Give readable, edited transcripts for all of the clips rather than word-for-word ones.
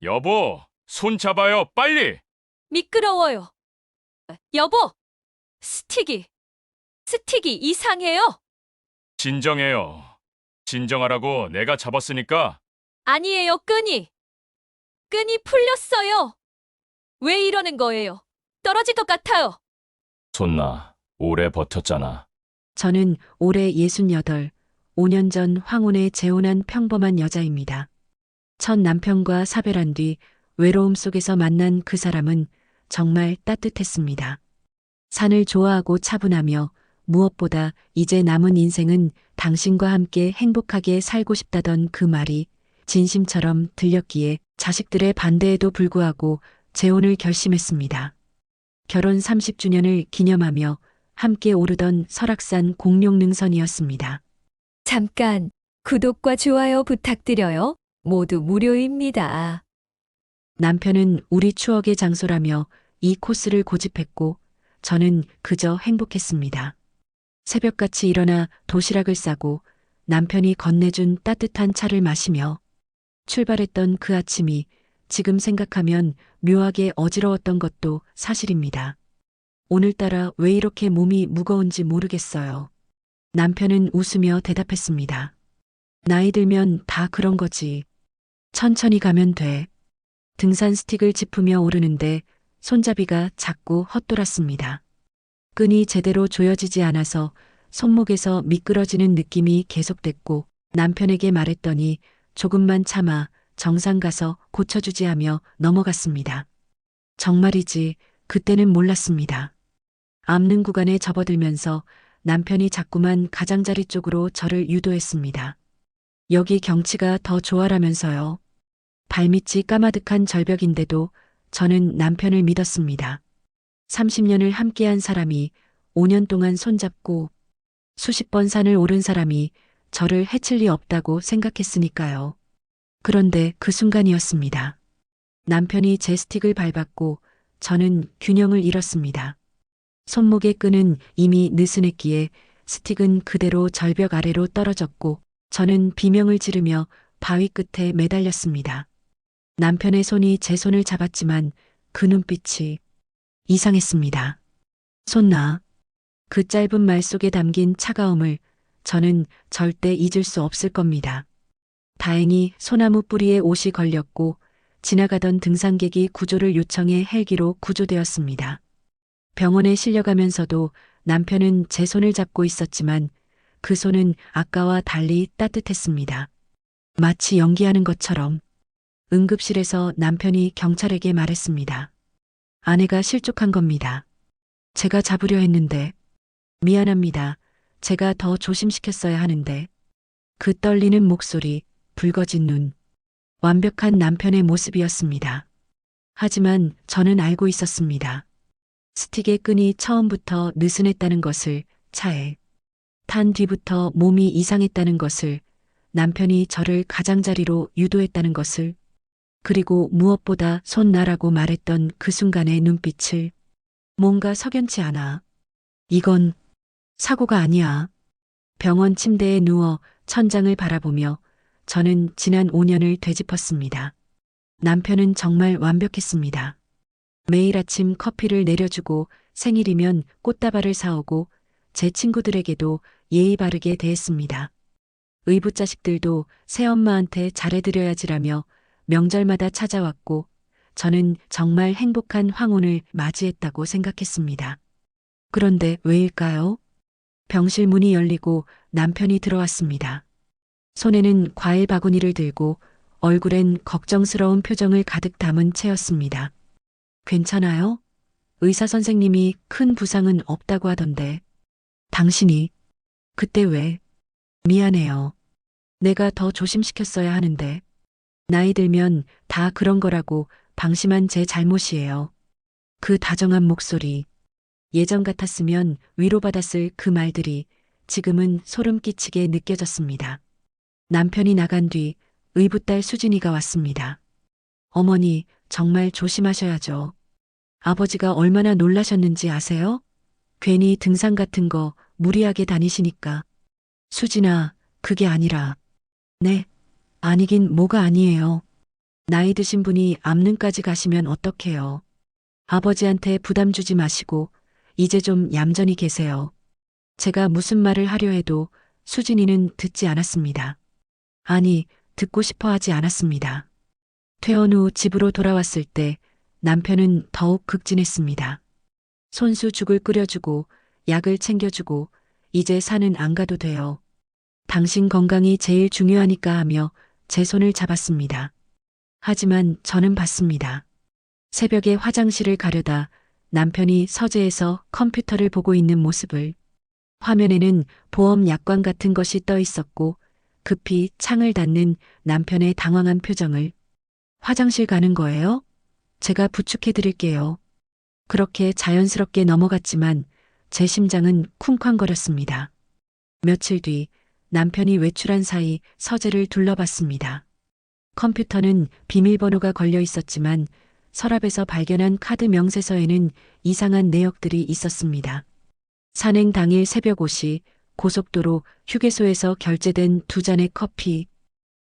여보, 손 잡아요, 빨리! 미끄러워요. 여보! 스틱이 이상해요. 진정해요. 진정하라고 내가 잡았으니까. 아니에요, 끈이 풀렸어요. 왜 이러는 거예요? 떨어질 것 같아요. 손나, 오래 버텼잖아. 저는 올해 68, 5년 전 황혼에 재혼한 평범한 여자입니다. 첫 남편과 사별한 뒤 외로움 속에서 만난 그 사람은 정말 따뜻했습니다. 산을 좋아하고 차분하며 무엇보다 이제 남은 인생은 당신과 함께 행복하게 살고 싶다던 그 말이 진심처럼 들렸기에 자식들의 반대에도 불구하고 재혼을 결심했습니다. 결혼 30주년을 기념하며 함께 오르던 설악산 공룡능선이었습니다. 잠깐 구독과 좋아요 부탁드려요. 모두 무료입니다. 남편은 우리 추억의 장소라며 이 코스를 고집했고 저는 그저 행복했습니다. 새벽같이 일어나 도시락을 싸고 남편이 건네준 따뜻한 차를 마시며 출발했던 그 아침이 지금 생각하면 묘하게 어지러웠던 것도 사실입니다. 오늘따라 왜 이렇게 몸이 무거운지 모르겠어요. 남편은 웃으며 대답했습니다. 나이 들면 다 그런 거지. 천천히 가면 돼. 등산 스틱을 짚으며 오르는데 손잡이가 자꾸 헛돌았습니다. 끈이 제대로 조여지지 않아서 손목에서 미끄러지는 느낌이 계속됐고 남편에게 말했더니 조금만 참아 정상 가서 고쳐주지 하며 넘어갔습니다. 정말이지 그때는 몰랐습니다. 암릉 구간에 접어들면서 남편이 자꾸만 가장자리 쪽으로 저를 유도했습니다. 여기 경치가 더 좋아라면서요. 발밑이 까마득한 절벽인데도 저는 남편을 믿었습니다. 30년을 함께한 사람이 5년 동안 손잡고 수십 번 산을 오른 사람이 저를 해칠 리 없다고 생각했으니까요. 그런데 그 순간이었습니다. 남편이 제 스틱을 밟았고 저는 균형을 잃었습니다. 손목의 끈은 이미 느슨했기에 스틱은 그대로 절벽 아래로 떨어졌고 저는 비명을 지르며 바위 끝에 매달렸습니다. 남편의 손이 제 손을 잡았지만 그 눈빛이 이상했습니다. 손나. 그 짧은 말 속에 담긴 차가움을 저는 절대 잊을 수 없을 겁니다. 다행히 소나무 뿌리에 옷이 걸렸고 지나가던 등산객이 구조를 요청해 헬기로 구조되었습니다. 병원에 실려가면서도 남편은 제 손을 잡고 있었지만 그 손은 아까와 달리 따뜻했습니다. 마치 연기하는 것처럼. 응급실에서 남편이 경찰에게 말했습니다. 아내가 실족한 겁니다. 제가 잡으려 했는데. 미안합니다. 제가 더 조심시켰어야 하는데. 그 떨리는 목소리, 붉어진 눈. 완벽한 남편의 모습이었습니다. 하지만 저는 알고 있었습니다. 스틱의 끈이 처음부터 느슨했다는 것을, 차에 탄 뒤부터 몸이 이상했다는 것을, 남편이 저를 가장자리로 유도했다는 것을, 그리고 무엇보다 손나라고 말했던 그 순간의 눈빛을. 뭔가 석연치 않아. 이건 사고가 아니야. 병원 침대에 누워 천장을 바라보며 저는 지난 5년을 되짚었습니다. 남편은 정말 완벽했습니다. 매일 아침 커피를 내려주고 생일이면 꽃다발을 사오고 제 친구들에게도 예의 바르게 대했습니다. 의붓자식들도 새엄마한테 잘해드려야지라며 명절마다 찾아왔고 저는 정말 행복한 황혼을 맞이했다고 생각했습니다. 그런데 왜일까요? 병실 문이 열리고 남편이 들어왔습니다. 손에는 과일 바구니를 들고 얼굴엔 걱정스러운 표정을 가득 담은 채였습니다. 괜찮아요? 의사 선생님이 큰 부상은 없다고 하던데. 당신이 그때 왜? 미안해요. 내가 더 조심시켰어야 하는데. 나이 들면 다 그런 거라고 방심한 제 잘못이에요. 그 다정한 목소리. 예전 같았으면 위로받았을 그 말들이 지금은 소름 끼치게 느껴졌습니다. 남편이 나간 뒤 의붓딸 수진이가 왔습니다. 어머니, 정말 조심하셔야죠. 아버지가 얼마나 놀라셨는지 아세요? 괜히 등산 같은 거 무리하게 다니시니까. 수진아, 그게 아니라. 네, 아니긴 뭐가 아니에요. 나이 드신 분이 암능까지 가시면 어떡해요. 아버지한테 부담 주지 마시고 이제 좀 얌전히 계세요. 제가 무슨 말을 하려 해도 수진이는 듣지 않았습니다. 아니, 듣고 싶어 하지 않았습니다. 퇴원 후 집으로 돌아왔을 때 남편은 더욱 극진했습니다. 손수 죽을 끓여주고 약을 챙겨주고 이제 산은 안 가도 돼요. 당신 건강이 제일 중요하니까 하며 제 손을 잡았습니다. 하지만 저는 봤습니다. 새벽에 화장실을 가려다 남편이 서재에서 컴퓨터를 보고 있는 모습을. 화면에는 보험 약관 같은 것이 떠 있었고 급히 창을 닫는 남편의 당황한 표정을. 화장실 가는 거예요? 제가 부축해 드릴게요. 그렇게 자연스럽게 넘어갔지만 제 심장은 쿵쾅거렸습니다. 며칠 뒤 남편이 외출한 사이 서재를 둘러봤습니다. 컴퓨터는 비밀번호가 걸려 있었지만 서랍에서 발견한 카드 명세서에는 이상한 내역들이 있었습니다. 산행 당일 새벽 5시 고속도로 휴게소에서 결제된 2잔의 커피.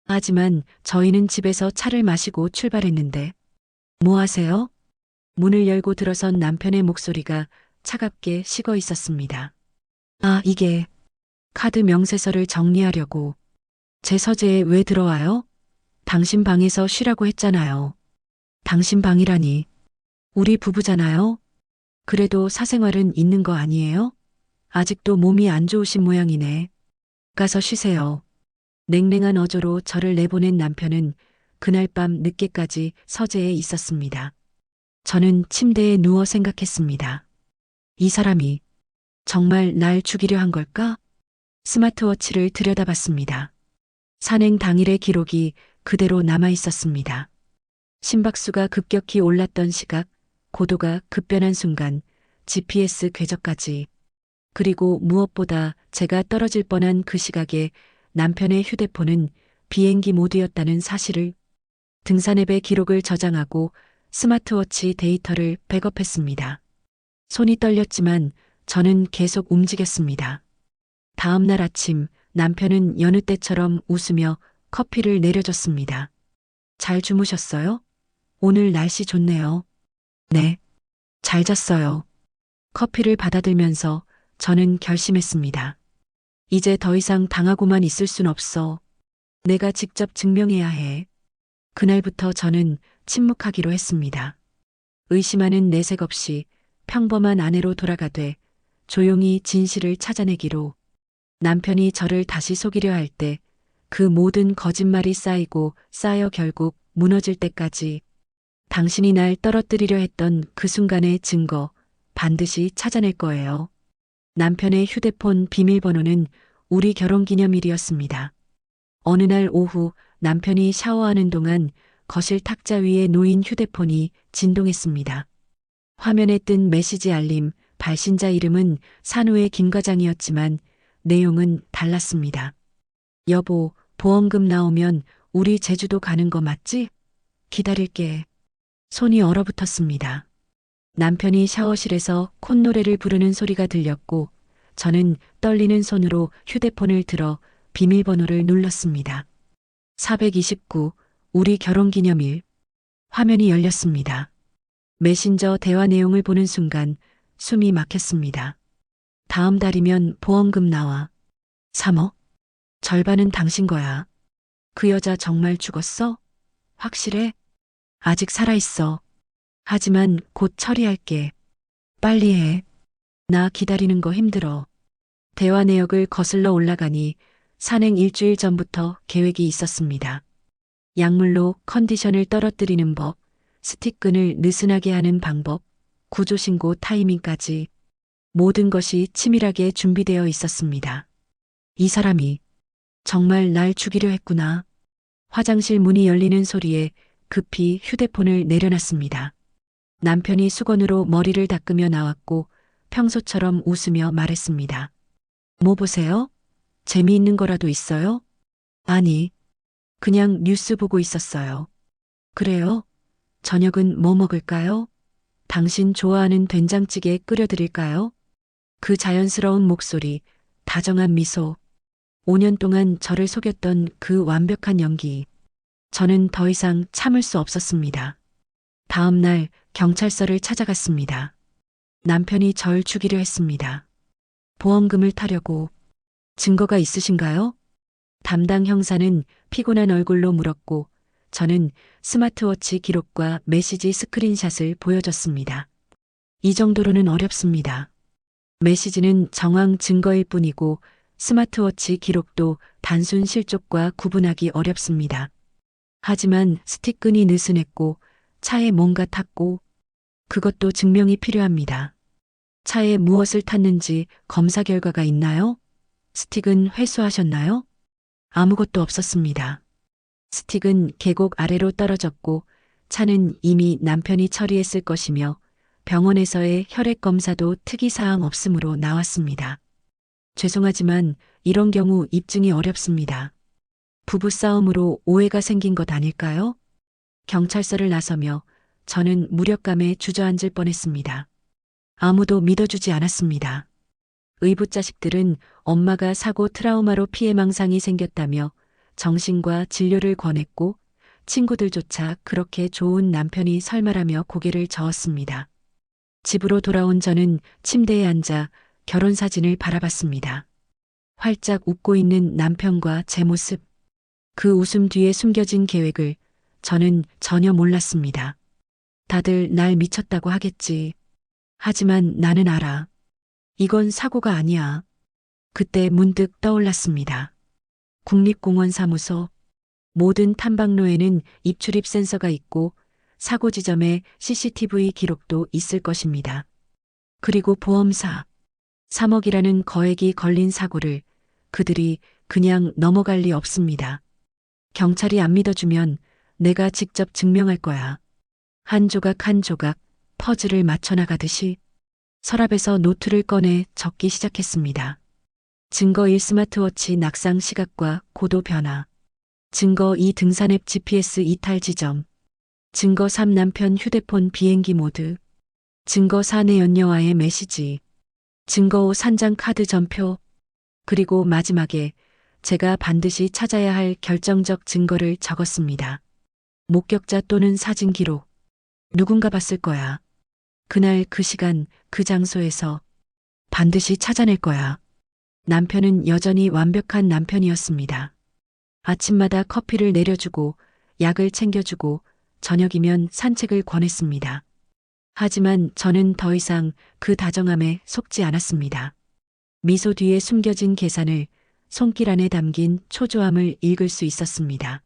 하지만 저희는 집에서 차를 마시고 출발했는데. 뭐 하세요? 문을 열고 들어선 남편의 목소리가 차갑게 식어 있었습니다. 아, 이게 카드 명세서를 정리하려고. 제 서재에 왜 들어와요? 당신 방에서 쉬라고 했잖아요. 당신 방이라니. 우리 부부잖아요. 그래도 사생활은 있는 거 아니에요? 아직도 몸이 안 좋으신 모양이네. 가서 쉬세요. 냉랭한 어조로 저를 내보낸 남편은 그날 밤 늦게까지 서재에 있었습니다. 저는 침대에 누워 생각했습니다. 이 사람이 정말 날 죽이려 한 걸까? 스마트워치를 들여다봤습니다. 산행 당일의 기록이 그대로 남아 있었습니다. 심박수가 급격히 올랐던 시각, 고도가 급변한 순간, GPS 궤적까지. 그리고 무엇보다 제가 떨어질 뻔한 그 시각에 남편의 휴대폰은 비행기 모드였다는 사실을. 등산 앱의 기록을 저장하고 스마트워치 데이터를 백업했습니다. 손이 떨렸지만 저는 계속 움직였습니다. 다음 날 아침 남편은 여느 때처럼 웃으며 커피를 내려줬습니다. 잘 주무셨어요? 오늘 날씨 좋네요. 네. 잘 잤어요. 커피를 받아들면서 저는 결심했습니다. 이제 더 이상 당하고만 있을 순 없어. 내가 직접 증명해야 해. 그날부터 저는 침묵하기로 했습니다. 의심하는 내색 없이 평범한 아내로 돌아가되 조용히 진실을 찾아내기로. 남편이 저를 다시 속이려 할 때 그 모든 거짓말이 쌓이고 쌓여 결국 무너질 때까지. 당신이 날 떨어뜨리려 했던 그 순간의 증거 반드시 찾아낼 거예요. 남편의 휴대폰 비밀번호는 우리 결혼기념일이었습니다. 어느 날 오후 남편이 샤워하는 동안 거실 탁자 위에 놓인 휴대폰이 진동했습니다. 화면에 뜬 메시지 알림, 발신자 이름은 산후의 김 과장이었지만 내용은 달랐습니다. 여보, 보험금 나오면 우리 제주도 가는 거 맞지? 기다릴게. 손이 얼어붙었습니다. 남편이 샤워실에서 콧노래를 부르는 소리가 들렸고 저는 떨리는 손으로 휴대폰을 들어 비밀번호를 눌렀습니다. 429, 우리 결혼기념일. 화면이 열렸습니다. 메신저 대화 내용을 보는 순간 숨이 막혔습니다. 다음 달이면 보험금 나와. 3억? 절반은 당신 거야. 그 여자 정말 죽었어? 확실해? 아직 살아있어. 하지만 곧 처리할게. 빨리 해. 나 기다리는 거 힘들어. 대화 내역을 거슬러 올라가니 산행 일주일 전부터 계획이 있었습니다. 약물로 컨디션을 떨어뜨리는 법, 스틱끈을 느슨하게 하는 방법, 구조신고 타이밍까지 모든 것이 치밀하게 준비되어 있었습니다. 이 사람이 정말 날 죽이려 했구나. 화장실 문이 열리는 소리에 급히 휴대폰을 내려놨습니다. 남편이 수건으로 머리를 닦으며 나왔고 평소처럼 웃으며 말했습니다. 뭐 보세요? 재미있는 거라도 있어요? 아니, 그냥 뉴스 보고 있었어요. 그래요? 저녁은 뭐 먹을까요? 당신 좋아하는 된장찌개 끓여드릴까요? 그 자연스러운 목소리, 다정한 미소. 5년 동안 저를 속였던 그 완벽한 연기. 저는 더 이상 참을 수 없었습니다. 다음 날 경찰서를 찾아갔습니다. 남편이 절 죽이려 했습니다. 보험금을 타려고. 증거가 있으신가요? 담당 형사는 피곤한 얼굴로 물었고 저는 스마트워치 기록과 메시지 스크린샷을 보여줬습니다. 이 정도로는 어렵습니다. 메시지는 정황 증거일 뿐이고 스마트워치 기록도 단순 실족과 구분하기 어렵습니다. 하지만 스틱끈이 느슨했고 차에 뭔가 탔고 그것도 증명이 필요합니다. 차에 무엇을 탔는지 검사 결과가 있나요? 스틱은 회수하셨나요? 아무것도 없었습니다. 스틱은 계곡 아래로 떨어졌고 차는 이미 남편이 처리했을 것이며 병원에서의 혈액 검사도 특이사항 없음으로 나왔습니다. 죄송하지만 이런 경우 입증이 어렵습니다. 부부싸움으로 오해가 생긴 것 아닐까요? 경찰서를 나서며 저는 무력감에 주저앉을 뻔했습니다. 아무도 믿어주지 않았습니다. 의붓자식들은 엄마가 사고 트라우마로 피해망상이 생겼다며 정신과 진료를 권했고 친구들조차 그렇게 좋은 남편이 설마라며 고개를 저었습니다. 집으로 돌아온 저는 침대에 앉아 결혼사진을 바라봤습니다. 활짝 웃고 있는 남편과 제 모습, 그 웃음 뒤에 숨겨진 계획을 저는 전혀 몰랐습니다. 다들 날 미쳤다고 하겠지. 하지만 나는 알아. 이건 사고가 아니야. 그때 문득 떠올랐습니다. 국립공원 사무소. 모든 탐방로에는 입출입 센서가 있고 사고 지점에 CCTV 기록도 있을 것입니다. 그리고 보험사. 3억이라는 거액이 걸린 사고를 그들이 그냥 넘어갈 리 없습니다. 경찰이 안 믿어주면 내가 직접 증명할 거야. 한 조각 한 조각 퍼즐을 맞춰나가듯이 서랍에서 노트를 꺼내 적기 시작했습니다. 증거 1 스마트워치 낙상 시각과 고도 변화. 증거 2 등산 앱 GPS 이탈 지점. 증거 3 남편 휴대폰 비행기 모드. 증거 4 내 연녀와의 메시지. 증거 5 산장 카드 전표. 그리고 마지막에 제가 반드시 찾아야 할 결정적 증거를 적었습니다. 목격자 또는 사진 기록. 누군가 봤을 거야. 그날 그 시간 그 장소에서 반드시 찾아낼 거야. 남편은 여전히 완벽한 남편이었습니다. 아침마다 커피를 내려주고 약을 챙겨주고 저녁이면 산책을 권했습니다. 하지만 저는 더 이상 그 다정함에 속지 않았습니다. 미소 뒤에 숨겨진 계산을 손길 안에 담긴 초조함을 읽을 수 있었습니다.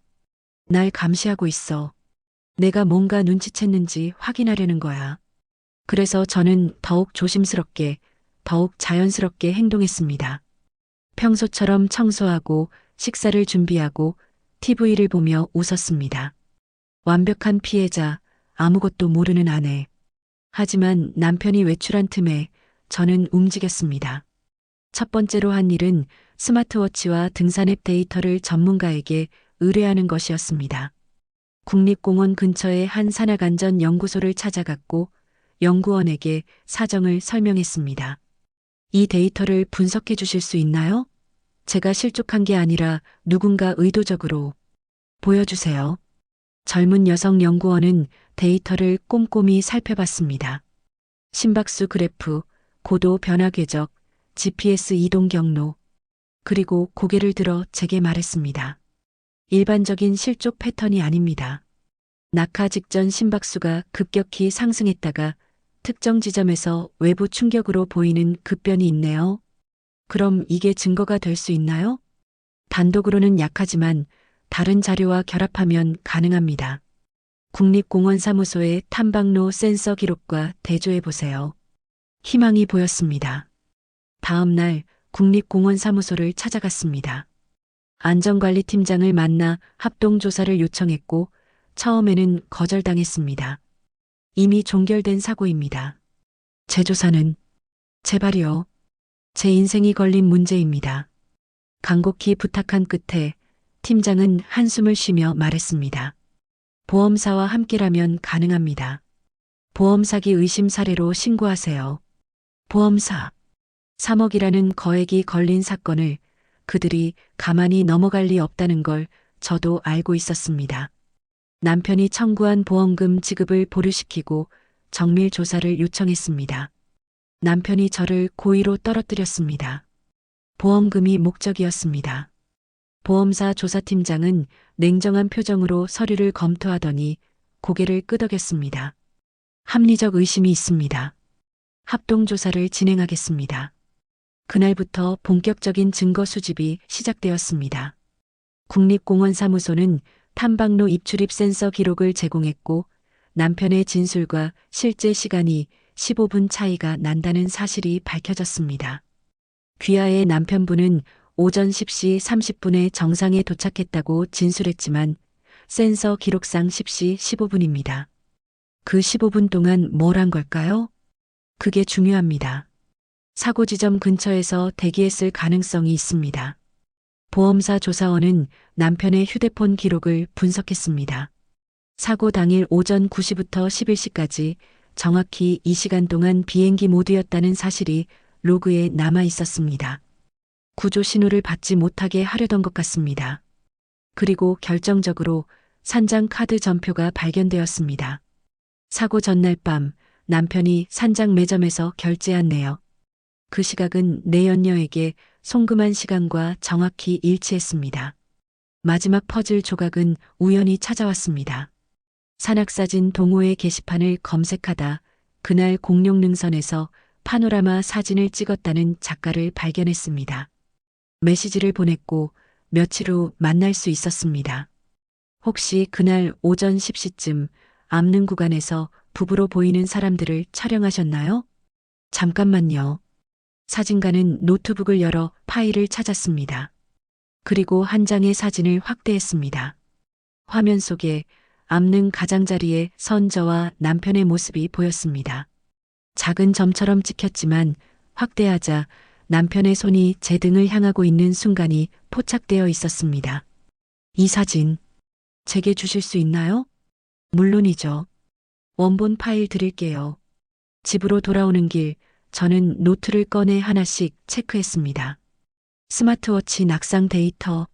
날 감시하고 있어. 내가 뭔가 눈치챘는지 확인하려는 거야. 그래서 저는 더욱 조심스럽게, 더욱 자연스럽게 행동했습니다. 평소처럼 청소하고 식사를 준비하고 TV를 보며 웃었습니다. 완벽한 피해자, 아무것도 모르는 아내. 하지만 남편이 외출한 틈에 저는 움직였습니다. 첫 번째로 한 일은 스마트워치와 등산 앱 데이터를 전문가에게 의뢰하는 것이었습니다. 국립공원 근처의 한 산악안전 연구소를 찾아갔고 연구원에게 사정을 설명했습니다. 이 데이터를 분석해 주실 수 있나요? 제가 실족한 게 아니라 누군가 의도적으로. 보여주세요. 젊은 여성 연구원은 데이터를 꼼꼼히 살펴봤습니다. 심박수 그래프, 고도 변화 궤적, GPS 이동 경로, 그리고 고개를 들어 제게 말했습니다. 일반적인 실족 패턴이 아닙니다. 낙하 직전 심박수가 급격히 상승했다가 특정 지점에서 외부 충격으로 보이는 급변이 있네요. 그럼 이게 증거가 될 수 있나요? 단독으로는 약하지만 다른 자료와 결합하면 가능합니다. 국립공원 사무소의 탐방로 센서 기록과 대조해 보세요. 희망이 보였습니다. 다음 날 국립공원 사무소를 찾아갔습니다. 안전관리팀장을 만나 합동조사를 요청했고 처음에는 거절당했습니다. 이미 종결된 사고입니다. 제 조사는 제발이요. 제 인생이 걸린 문제입니다. 간곡히 부탁한 끝에 팀장은 한숨을 쉬며 말했습니다. 보험사와 함께라면 가능합니다. 보험 사기 의심 사례로 신고하세요. 보험사. 3억이라는 거액이 걸린 사건을 그들이 가만히 넘어갈 리 없다는 걸 저도 알고 있었습니다. 남편이 청구한 보험금 지급을 보류시키고 정밀 조사를 요청했습니다. 남편이 저를 고의로 떨어뜨렸습니다. 보험금이 목적이었습니다. 보험사 조사팀장은 냉정한 표정으로 서류를 검토하더니 고개를 끄덕였습니다. 합리적 의심이 있습니다. 합동조사를 진행하겠습니다. 그날부터 본격적인 증거 수집이 시작되었습니다. 국립공원사무소는 탐방로 입출입 센서 기록을 제공했고 남편의 진술과 실제 시간이 15분 차이가 난다는 사실이 밝혀졌습니다. 귀하의 남편분은 오전 10시 30분에 정상에 도착했다고 진술했지만 센서 기록상 10시 15분입니다. 그 15분 동안 뭘 한 걸까요? 그게 중요합니다. 사고 지점 근처에서 대기했을 가능성이 있습니다. 보험사 조사원은 남편의 휴대폰 기록을 분석했습니다. 사고 당일 오전 9시부터 11시까지 정확히 이 시간 동안 비행기 모드였다는 사실이 로그에 남아 있었습니다. 구조 신호를 받지 못하게 하려던 것 같습니다. 그리고 결정적으로 산장 카드 전표가 발견되었습니다. 사고 전날 밤 남편이 산장 매점에서 결제한 내역. 그 시각은 내연녀에게 송금한 시간과 정확히 일치했습니다. 마지막 퍼즐 조각은 우연히 찾아왔습니다. 산악사진 동호회 게시판을 검색하다 그날 공룡능선에서 파노라마 사진을 찍었다는 작가를 발견했습니다. 메시지를 보냈고 며칠 후 만날 수 있었습니다. 혹시 그날 오전 10시쯤 암릉 구간에서 부부로 보이는 사람들을 촬영하셨나요? 잠깐만요. 사진가는 노트북을 열어 파일을 찾았습니다. 그리고 한 장의 사진을 확대했습니다. 화면 속에 암릉 가장자리에 선 저와 남편의 모습이 보였습니다. 작은 점처럼 찍혔지만 확대하자 남편의 손이 제 등을 향하고 있는 순간이 포착되어 있었습니다. 이 사진, 제게 주실 수 있나요? 물론이죠. 원본 파일 드릴게요. 집으로 돌아오는 길, 저는 노트를 꺼내 하나씩 체크했습니다. 스마트워치 낙상 데이터,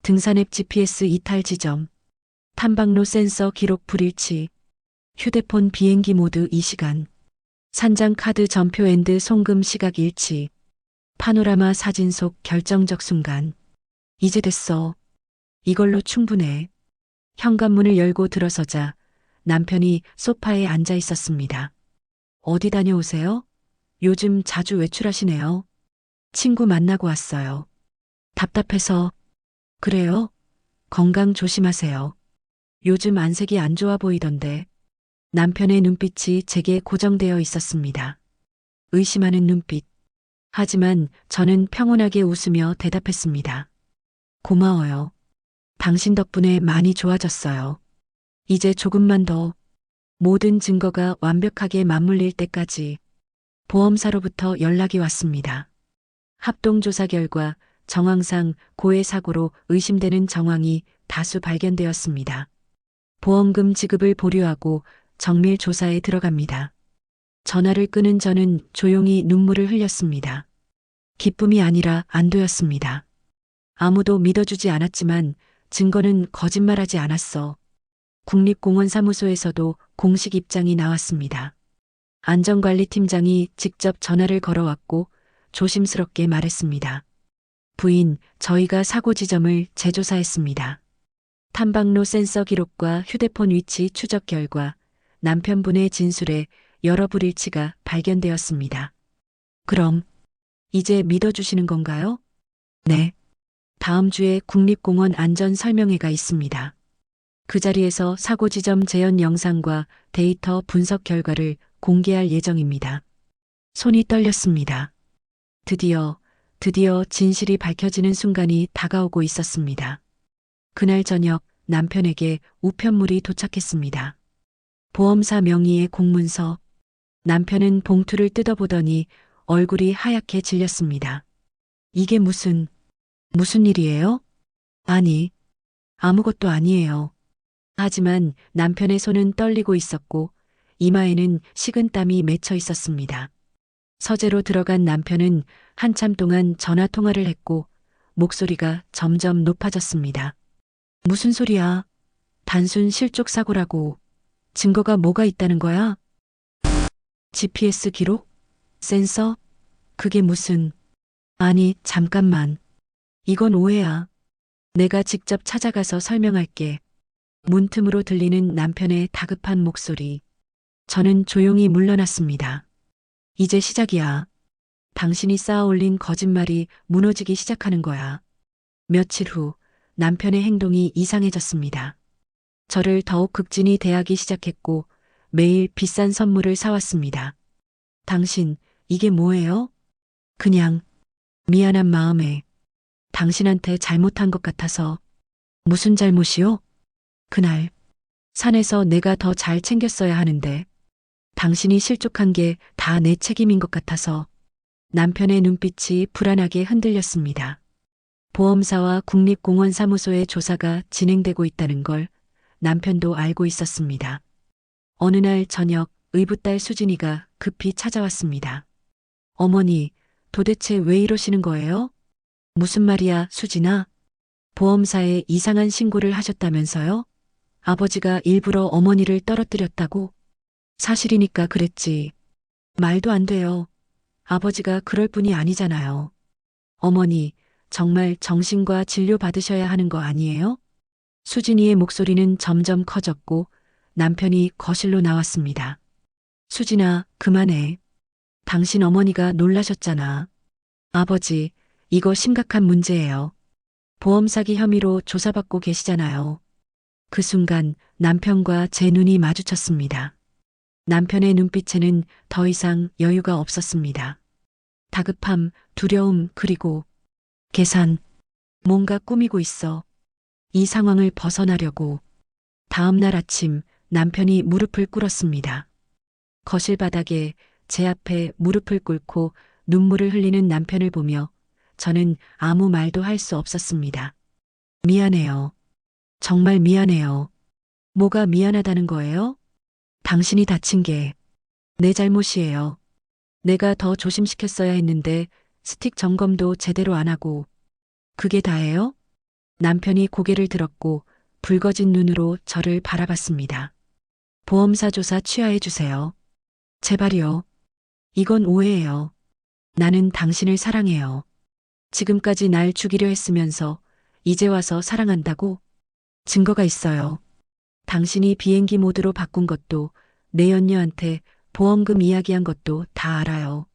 등산앱 GPS 이탈 지점, 탐방로 센서 기록 불일치, 휴대폰 비행기 모드 이 시간, 산장 카드 전표 앤드 송금 시각 일치, 파노라마 사진 속 결정적 순간. 이제 됐어. 이걸로 충분해. 현관문을 열고 들어서자 남편이 소파에 앉아 있었습니다. 어디 다녀오세요? 요즘 자주 외출하시네요. 친구 만나고 왔어요. 답답해서. 그래요? 건강 조심하세요. 요즘 안색이 안 좋아 보이던데. 남편의 눈빛이 제게 고정되어 있었습니다. 의심하는 눈빛. 하지만 저는 평온하게 웃으며 대답했습니다. 고마워요. 당신 덕분에 많이 좋아졌어요. 이제 조금만 더. 모든 증거가 완벽하게 맞물릴 때까지. 보험사로부터 연락이 왔습니다. 합동조사 결과 정황상 고해 사고로 의심되는 정황이 다수 발견되었습니다. 보험금 지급을 보류하고 정밀 조사에 들어갑니다. 전화를 끊은 저는 조용히 눈물을 흘렸습니다. 기쁨이 아니라 안도였습니다. 아무도 믿어주지 않았지만 증거는 거짓말하지 않았어. 국립공원사무소에서도 공식 입장이 나왔습니다. 안전관리팀장이 직접 전화를 걸어왔고 조심스럽게 말했습니다. 부인, 저희가 사고 지점을 재조사했습니다. 탐방로 센서 기록과 휴대폰 위치 추적 결과 남편분의 진술에 여러 불일치가 발견되었습니다. 그럼 이제 믿어주시는 건가요? 네. 다음 주에 국립공원 안전설명회가 있습니다. 그 자리에서 사고 지점 재현 영상과 데이터 분석 결과를 공개할 예정입니다. 손이 떨렸습니다. 드디어 진실이 밝혀지는 순간이 다가오고 있었습니다. 그날 저녁 남편에게 우편물이 도착했습니다. 보험사 명의의 공문서. 남편은 봉투를 뜯어보더니 얼굴이 하얗게 질렸습니다. 이게 무슨 일이에요? 아니, 아무것도 아니에요. 하지만 남편의 손은 떨리고 있었고 이마에는 식은땀이 맺혀 있었습니다. 서재로 들어간 남편은 한참 동안 전화 통화를 했고 목소리가 점점 높아졌습니다. 무슨 소리야? 단순 실족 사고라고. 증거가 뭐가 있다는 거야? GPS 기록? 센서? 그게 무슨... 아니, 잠깐만. 이건 오해야. 내가 직접 찾아가서 설명할게. 문틈으로 들리는 남편의 다급한 목소리. 저는 조용히 물러났습니다. 이제 시작이야. 당신이 쌓아올린 거짓말이 무너지기 시작하는 거야. 며칠 후 남편의 행동이 이상해졌습니다. 저를 더욱 극진히 대하기 시작했고 매일 비싼 선물을 사왔습니다. 당신, 이게 뭐예요? 그냥 미안한 마음에 당신한테 잘못한 것 같아서. 무슨 잘못이요? 그날 산에서 내가 더 잘 챙겼어야 하는데 당신이 실족한 게 다 내 책임인 것 같아서. 남편의 눈빛이 불안하게 흔들렸습니다. 보험사와 국립공원사무소의 조사가 진행되고 있다는 걸 남편도 알고 있었습니다. 어느 날 저녁 의붓딸 수진이가 급히 찾아왔습니다. 어머니, 도대체 왜 이러시는 거예요? 무슨 말이야, 수진아? 보험사에 이상한 신고를 하셨다면서요? 아버지가 일부러 어머니를 떨어뜨렸다고? 사실이니까 그랬지. 말도 안 돼요. 아버지가 그럴 분이 아니잖아요. 어머니, 정말 정신과 진료 받으셔야 하는 거 아니에요? 수진이의 목소리는 점점 커졌고 남편이 거실로 나왔습니다. 수진아, 그만해. 당신 어머니가 놀라셨잖아. 아버지, 이거 심각한 문제예요. 보험 사기 혐의로 조사받고 계시잖아요. 그 순간 남편과 제 눈이 마주쳤습니다. 남편의 눈빛에는 더 이상 여유가 없었습니다. 다급함, 두려움, 그리고 계산. 뭔가 꾸미고 있어. 이 상황을 벗어나려고. 다음 날 아침 남편이 무릎을 꿇었습니다. 거실 바닥에 제 앞에 무릎을 꿇고 눈물을 흘리는 남편을 보며 저는 아무 말도 할 수 없었습니다. 미안해요. 정말 미안해요. 뭐가 미안하다는 거예요? 당신이 다친 게 내 잘못이에요. 내가 더 조심시켰어야 했는데 스틱 점검도 제대로 안 하고. 그게 다예요? 남편이 고개를 들었고 붉어진 눈으로 저를 바라봤습니다. 보험사 조사 취하해 주세요. 제발요. 이건 오해예요. 나는 당신을 사랑해요. 지금까지 날 죽이려 했으면서 이제 와서 사랑한다고? 증거가 있어요. 당신이 비행기 모드로 바꾼 것도 내 연녀한테 보험금 이야기한 것도 다 알아요.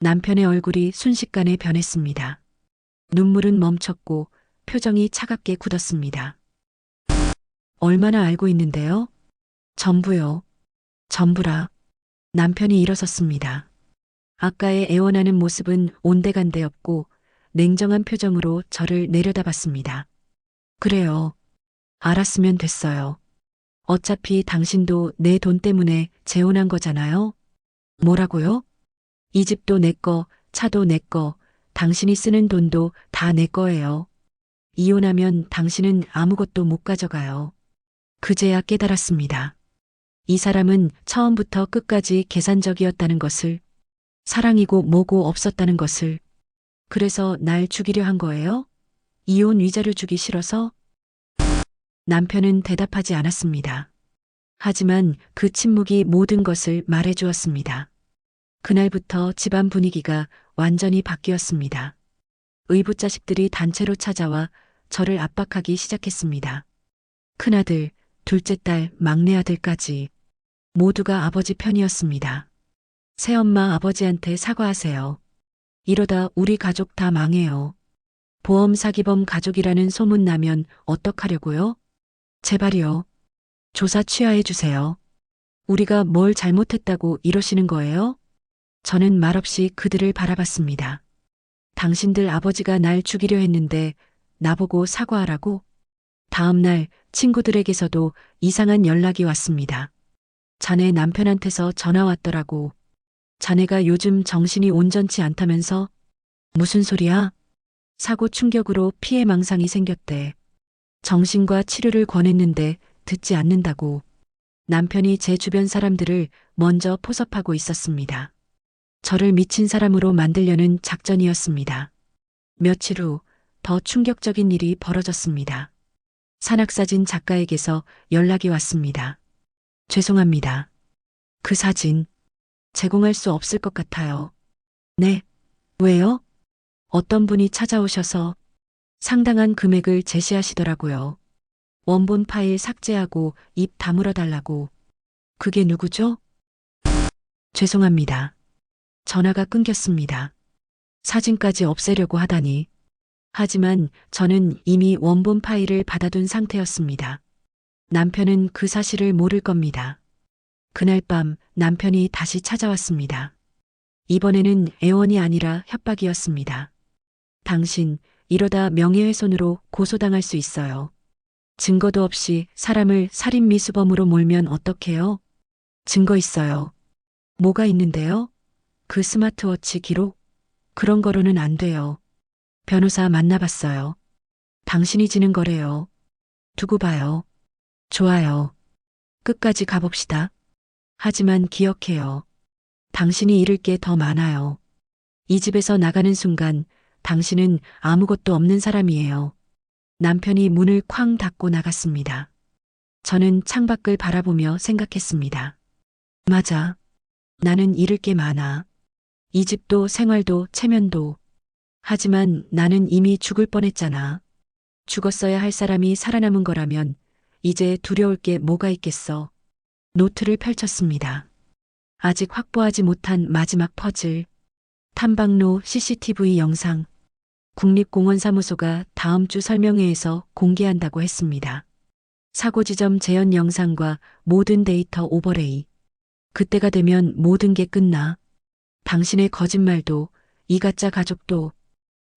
남편의 얼굴이 순식간에 변했습니다. 눈물은 멈췄고 표정이 차갑게 굳었습니다. 얼마나 알고 있는데요? 전부요. 전부라. 남편이 일어섰습니다. 아까의 애원하는 모습은 온데간데없고 냉정한 표정으로 저를 내려다봤습니다. 그래요. 알았으면 됐어요. 어차피 당신도 내 돈 때문에 재혼한 거잖아요. 뭐라고요? 이 집도 내 거, 차도 내 거, 당신이 쓰는 돈도 다 내 거예요. 이혼하면 당신은 아무것도 못 가져가요. 그제야 깨달았습니다. 이 사람은 처음부터 끝까지 계산적이었다는 것을, 사랑이고 뭐고 없었다는 것을. 그래서 날 죽이려 한 거예요? 이혼 위자료 주기 싫어서? 남편은 대답하지 않았습니다. 하지만 그 침묵이 모든 것을 말해주었습니다. 그날부터 집안 분위기가 완전히 바뀌었습니다. 의붓 자식들이 단체로 찾아와 저를 압박하기 시작했습니다. 큰아들, 둘째 딸, 막내 아들까지 모두가 아버지 편이었습니다. 새엄마 아버지한테 사과하세요. 이러다 우리 가족 다 망해요. 보험 사기범 가족이라는 소문 나면 어떡하려고요? 제발이요. 조사 취하해 주세요. 우리가 뭘 잘못했다고 이러시는 거예요? 저는 말없이 그들을 바라봤습니다. 당신들 아버지가 날 죽이려 했는데 나보고 사과하라고? 다음 날 친구들에게서도 이상한 연락이 왔습니다. 자네 남편한테서 전화 왔더라고. 자네가 요즘 정신이 온전치 않다면서? 무슨 소리야? 사고 충격으로 피해 망상이 생겼대. 정신과 치료를 권했는데 듣지 않는다고. 남편이 제 주변 사람들을 먼저 포섭하고 있었습니다. 저를 미친 사람으로 만들려는 작전이었습니다. 며칠 후 더 충격적인 일이 벌어졌습니다. 산악사진 작가에게서 연락이 왔습니다. 죄송합니다. 그 사진 제공할 수 없을 것 같아요. 네. 왜요? 어떤 분이 찾아오셔서 상당한 금액을 제시하시더라고요. 원본 파일 삭제하고 입 다물어 달라고. 그게 누구죠? 죄송합니다. 전화가 끊겼습니다. 사진까지 없애려고 하다니. 하지만 저는 이미 원본 파일을 받아둔 상태였습니다. 남편은 그 사실을 모를 겁니다. 그날 밤 남편이 다시 찾아왔습니다. 이번에는 애원이 아니라 협박이었습니다. 당신 이러다 명예훼손으로 고소당할 수 있어요. 증거도 없이 사람을 살인 미수범으로 몰면 어떡해요? 증거 있어요. 뭐가 있는데요? 그 스마트워치 기록? 그런 거로는 안 돼요. 변호사 만나봤어요. 당신이 지는 거래요. 두고 봐요. 좋아요. 끝까지 가봅시다. 하지만 기억해요. 당신이 잃을 게 더 많아요. 이 집에서 나가는 순간 당신은 아무것도 없는 사람이에요. 남편이 문을 쾅 닫고 나갔습니다. 저는 창밖을 바라보며 생각했습니다. 맞아. 나는 잃을 게 많아. 이 집도 생활도 체면도. 하지만 나는 이미 죽을 뻔했잖아. 죽었어야 할 사람이 살아남은 거라면 이제 두려울 게 뭐가 있겠어. 노트를 펼쳤습니다. 아직 확보하지 못한 마지막 퍼즐. 탐방로 CCTV 영상. 국립공원사무소가 다음 주 설명회에서 공개한다고 했습니다. 사고 지점 재현 영상과 모든 데이터 오버레이. 그때가 되면 모든 게 끝나. 당신의 거짓말도, 이 가짜 가족도.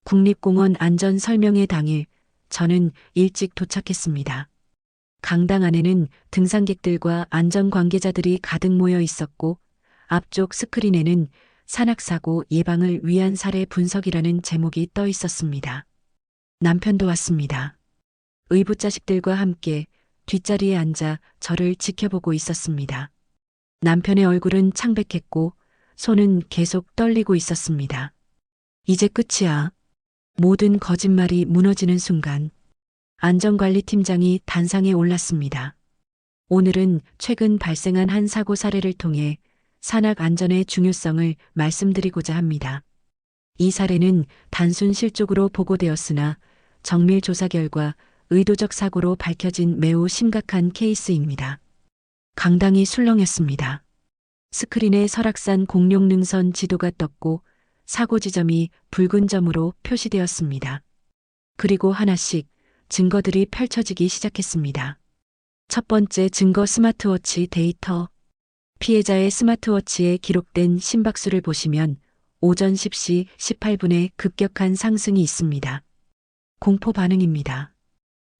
국립공원 안전 설명회 당일 저는 일찍 도착했습니다. 강당 안에는 등산객들과 안전 관계자들이 가득 모여 있었고 앞쪽 스크린에는 산악사고 예방을 위한 사례 분석이라는 제목이 떠 있었습니다. 남편도 왔습니다. 의붓자식들과 함께 뒷자리에 앉아 저를 지켜보고 있었습니다. 남편의 얼굴은 창백했고 손은 계속 떨리고 있었습니다. 이제 끝이야. 모든 거짓말이 무너지는 순간 안전관리팀장이 단상에 올랐습니다. 오늘은 최근 발생한 한 사고 사례를 통해 산악 안전의 중요성을 말씀드리고자 합니다. 이 사례는 단순 실족으로 보고되었으나 정밀 조사 결과 의도적 사고로 밝혀진 매우 심각한 케이스입니다. 강당이 술렁였습니다. 스크린에 설악산 공룡능선 지도가 떴고 사고 지점이 붉은 점으로 표시되었습니다. 그리고 하나씩 증거들이 펼쳐지기 시작했습니다. 첫 번째 증거 스마트워치 데이터. 피해자의 스마트워치에 기록된 심박수를 보시면 오전 10시 18분에 급격한 상승이 있습니다. 공포 반응입니다.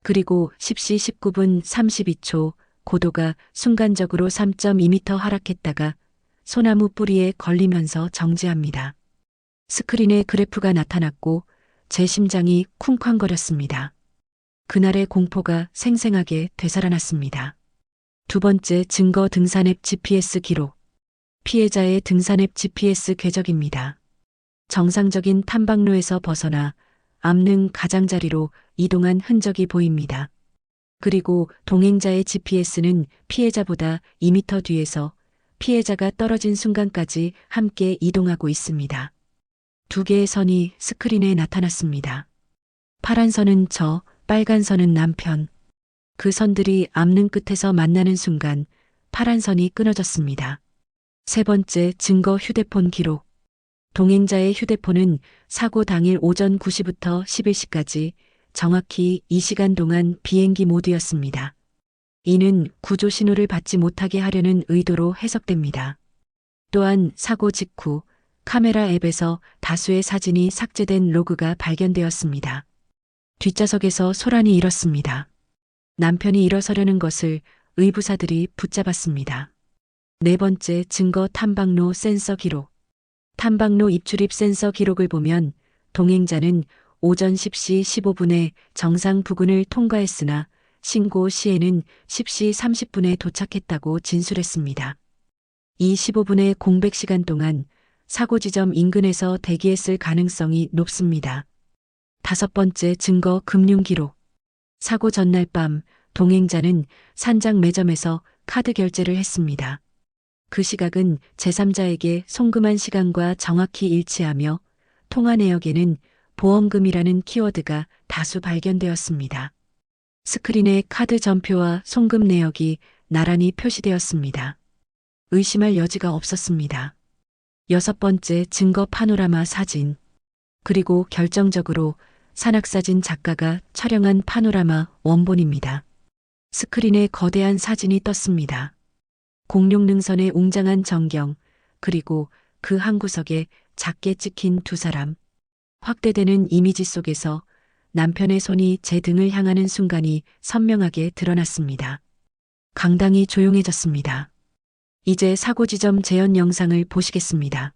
그리고 10시 19분 32초 고도가 순간적으로 3.2m 하락했다가 소나무 뿌리에 걸리면서 정지합니다. 스크린에 그래프가 나타났고 제 심장이 쿵쾅거렸습니다. 그날의 공포가 생생하게 되살아났습니다. 두 번째 증거 등산 앱 GPS 기록. 피해자의 등산 앱 GPS 궤적입니다. 정상적인 탐방로에서 벗어나 암릉 가장자리로 이동한 흔적이 보입니다. 그리고 동행자의 GPS는 피해자보다 2m 뒤에서 피해자가 떨어진 순간까지 함께 이동하고 있습니다. 두 개의 선이 스크린에 나타났습니다. 파란 선은 저, 빨간 선은 남편. 그 선들이 암릉 끝에서 만나는 순간 파란 선이 끊어졌습니다. 세 번째 증거 휴대폰 기록. 동행자의 휴대폰은 사고 당일 오전 9시부터 11시까지 정확히 2시간 동안 비행기 모드였습니다. 이는 구조 신호를 받지 못하게 하려는 의도로 해석됩니다. 또한 사고 직후 카메라 앱에서 다수의 사진이 삭제된 로그가 발견되었습니다. 뒷좌석에서 소란이 일었습니다. 남편이 일어서려는 것을 의부사들이 붙잡았습니다. 네 번째 증거 탐방로 센서 기록. 탐방로 입출입 센서 기록을 보면 동행자는 오전 10시 15분에 정상 부근을 통과했으나 신고 시에는 10시 30분에 도착했다고 진술했습니다. 이 15분의 공백 시간 동안 사고 지점 인근에서 대기했을 가능성이 높습니다. 다섯 번째 증거 금융 기록. 사고 전날 밤 동행자는 산장 매점에서 카드 결제를 했습니다. 그 시각은 제3자에게 송금한 시간과 정확히 일치하며 통화 내역에는 보험금이라는 키워드가 다수 발견되었습니다. 스크린에 카드 전표와 송금 내역이 나란히 표시되었습니다. 의심할 여지가 없었습니다. 6번째 증거 파노라마 사진. 그리고 결정적으로 산악사진 작가가 촬영한 파노라마 원본입니다. 스크린에 거대한 사진이 떴습니다. 공룡능선의 웅장한 전경, 그리고 그 한 구석에 작게 찍힌 두 사람. 확대되는 이미지 속에서 남편의 손이 제 등을 향하는 순간이 선명하게 드러났습니다. 강당이 조용해졌습니다. 이제 사고 지점 재현 영상을 보시겠습니다.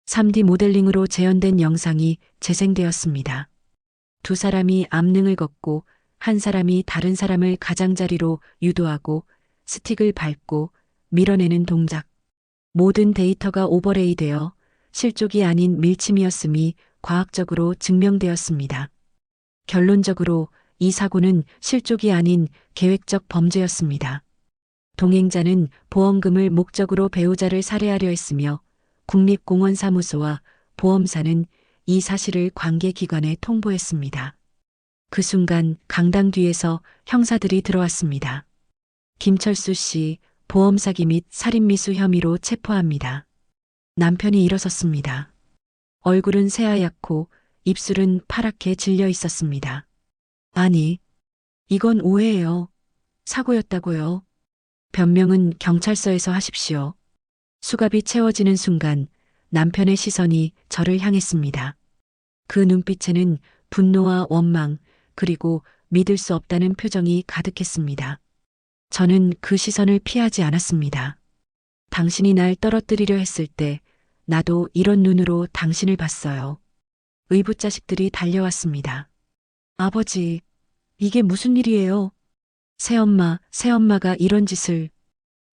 3D 모델링으로 재현된 영상이 재생되었습니다. 두 사람이 암릉을 걷고 한 사람이 다른 사람을 가장자리로 유도하고 스틱을 밟고 밀어내는 동작. 모든 데이터가 오버레이되어 실족이 아닌 밀침이었음이 과학적으로 증명되었습니다. 결론적으로 이 사고는 실족이 아닌 계획적 범죄였습니다. 동행자는 보험금을 목적으로 배우자를 살해하려 했으며 국립공원사무소와 보험사는 이 사실을 관계기관에 통보했습니다. 그 순간 강당 뒤에서 형사들이 들어왔습니다. 김철수 씨 보험 사기 및 살인미수 혐의로 체포합니다. 남편이 일어섰습니다. 얼굴은 새하얗고 입술은 파랗게 질려 있었습니다. 아니, 이건 오해예요. 사고였다고요. 변명은 경찰서에서 하십시오. 수갑이 채워지는 순간 남편의 시선이 저를 향했습니다. 그 눈빛에는 분노와 원망, 그리고 믿을 수 없다는 표정이 가득했습니다. 저는 그 시선을 피하지 않았습니다. 당신이 날 떨어뜨리려 했을 때 나도 이런 눈으로 당신을 봤어요. 의붓자식들이 달려왔습니다. 아버지, 이게 무슨 일이에요? 새엄마가 이런 짓을.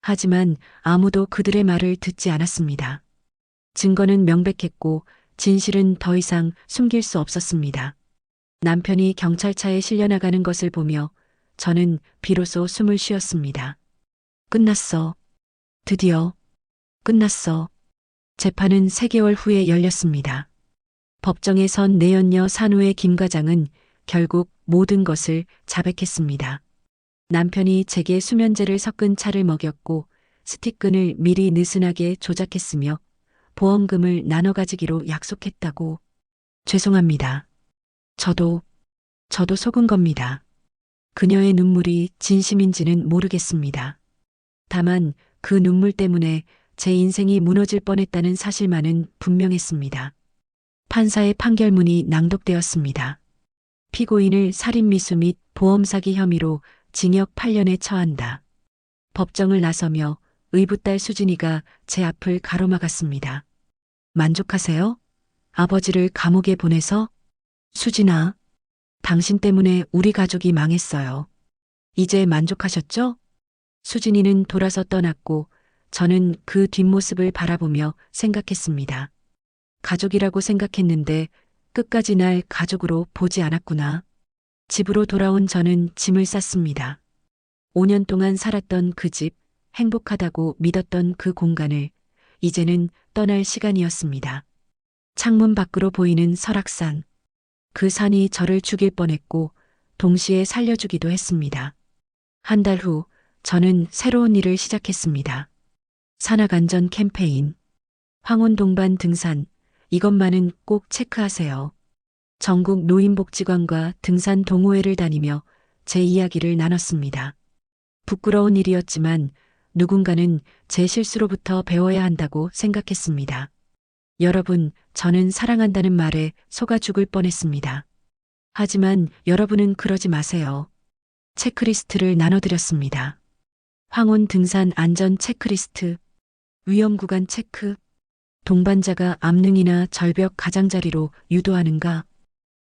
하지만 아무도 그들의 말을 듣지 않았습니다. 증거는 명백했고 진실은 더 이상 숨길 수 없었습니다. 남편이 경찰차에 실려나가는 것을 보며 저는 비로소 숨을 쉬었습니다. 끝났어. 드디어 끝났어. 재판은 3개월 후에 열렸습니다. 법정에 선 내연녀 산후의 김 과장은 결국 모든 것을 자백했습니다. 남편이 제게 수면제를 섞은 차를 먹였고 스틱끈을 미리 느슨하게 조작했으며 보험금을 나눠 가지기로 약속했다고. 죄송합니다. 저도 속은 겁니다. 그녀의 눈물이 진심인지는 모르겠습니다. 다만 그 눈물 때문에 제 인생이 무너질 뻔했다는 사실만은 분명했습니다. 판사의 판결문이 낭독되었습니다. 피고인을 살인미수 및 보험사기 혐의로 징역 8년에 처한다. 법정을 나서며 의붓딸 수진이가 제 앞을 가로막았습니다. 만족하세요? 아버지를 감옥에 보내서? 수진아, 당신 때문에 우리 가족이 망했어요. 이제 만족하셨죠? 수진이는 돌아서 떠났고 저는 그 뒷모습을 바라보며 생각했습니다. 가족이라고 생각했는데 끝까지 날 가족으로 보지 않았구나. 집으로 돌아온 저는 짐을 쌌습니다. 5년 동안 살았던 그 집, 행복하다고 믿었던 그 공간을 이제는 떠날 시간이었습니다. 창문 밖으로 보이는 설악산. 그 산이 저를 죽일 뻔했고 동시에 살려주기도 했습니다. 한 달 후 저는 새로운 일을 시작했습니다. 산악안전 캠페인. 황혼 동반 등산. 이것만은 꼭 체크하세요. 전국 노인복지관과 등산 동호회를 다니며 제 이야기를 나눴습니다. 부끄러운 일이었지만 누군가는 제 실수로부터 배워야 한다고 생각했습니다. 여러분, 저는 사랑한다는 말에 속아 죽을 뻔했습니다. 하지만 여러분은 그러지 마세요. 체크리스트를 나눠드렸습니다. 황혼 등산 안전 체크리스트, 위험 구간 체크, 동반자가 암릉이나 절벽 가장자리로 유도하는가,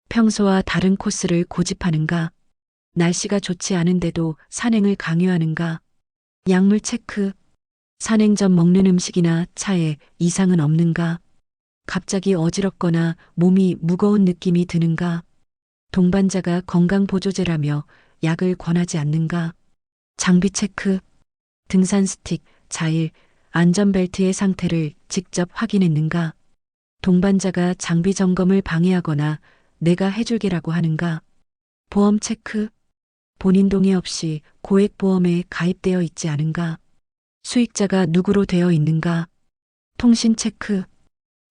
평소와 다른 코스를 고집하는가, 날씨가 좋지 않은데도 산행을 강요하는가, 약물 체크, 산행 전 먹는 음식이나 차에 이상은 없는가, 갑자기 어지럽거나 몸이 무거운 느낌이 드는가, 동반자가 건강보조제라며 약을 권하지 않는가? 장비 체크, 등산 스틱, 자일, 안전벨트의 상태를 직접 확인했는가? 동반자가 장비 점검을 방해하거나 내가 해줄게라고 하는가? 보험 체크, 본인 동의 없이 고액보험에 가입되어 있지 않은가? 수익자가 누구로 되어 있는가? 통신 체크,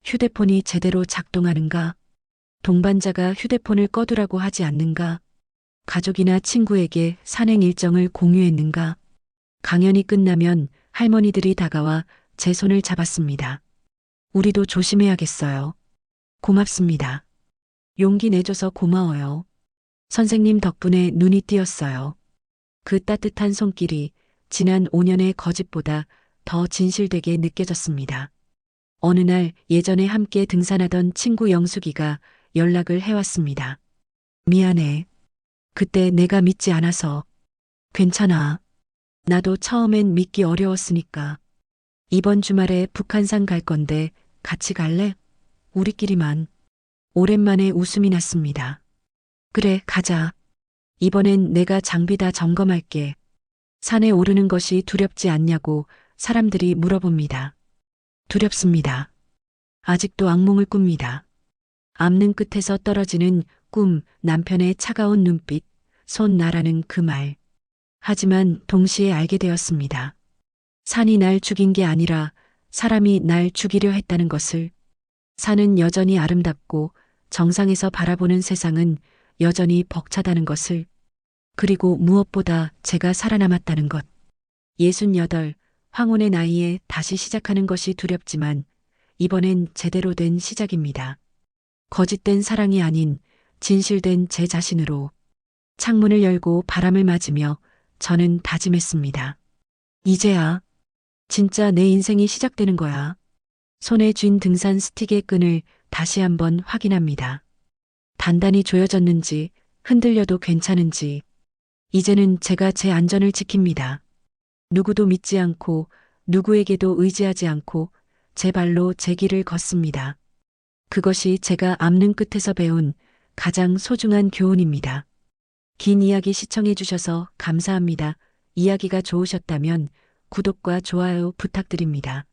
휴대폰이 제대로 작동하는가? 동반자가 휴대폰을 꺼두라고 하지 않는가? 가족이나 친구에게 산행 일정을 공유했는가? 강연이 끝나면 할머니들이 다가와 제 손을 잡았습니다. 우리도 조심해야겠어요. 고맙습니다. 용기 내줘서 고마워요. 선생님 덕분에 눈이 띄었어요. 그 따뜻한 손길이 지난 5년의 거짓보다 더 진실되게 느껴졌습니다. 어느 날 예전에 함께 등산하던 친구 영숙이가 연락을 해왔습니다. 미안해. 그때 내가 믿지 않아서. 괜찮아. 나도 처음엔 믿기 어려웠으니까. 이번 주말에 북한산 갈 건데 같이 갈래? 우리끼리만. 오랜만에 웃음이 났습니다. 그래, 가자. 이번엔 내가 장비 다 점검할게. 산에 오르는 것이 두렵지 않냐고 사람들이 물어봅니다. 두렵습니다. 아직도 악몽을 꿉니다. 앞는 끝에서 떨어지는 꿈, 남편의 차가운 눈빛, 손 나라는 그 말. 하지만 동시에 알게 되었습니다. 산이 날 죽인 게 아니라 사람이 날 죽이려 했다는 것을. 산은 여전히 아름답고 정상에서 바라보는 세상은 여전히 벅차다는 것을. 그리고 무엇보다 제가 살아남았다는 것. 68, 황혼의 나이에 다시 시작하는 것이 두렵지만 이번엔 제대로 된 시작입니다. 거짓된 사랑이 아닌 진실된 제 자신으로. 창문을 열고 바람을 맞으며 저는 다짐했습니다. 이제야 진짜 내 인생이 시작되는 거야. 손에 쥔 등산 스틱의 끈을 다시 한번 확인합니다. 단단히 조여졌는지 흔들려도 괜찮은지. 이제는 제가 제 안전을 지킵니다. 누구도 믿지 않고 누구에게도 의지하지 않고 제 발로 제 길을 걷습니다. 그것이 제가 앞는 끝에서 배운 가장 소중한 교훈입니다. 긴 이야기 시청해 주셔서 감사합니다. 이야기가 좋으셨다면 구독과 좋아요 부탁드립니다.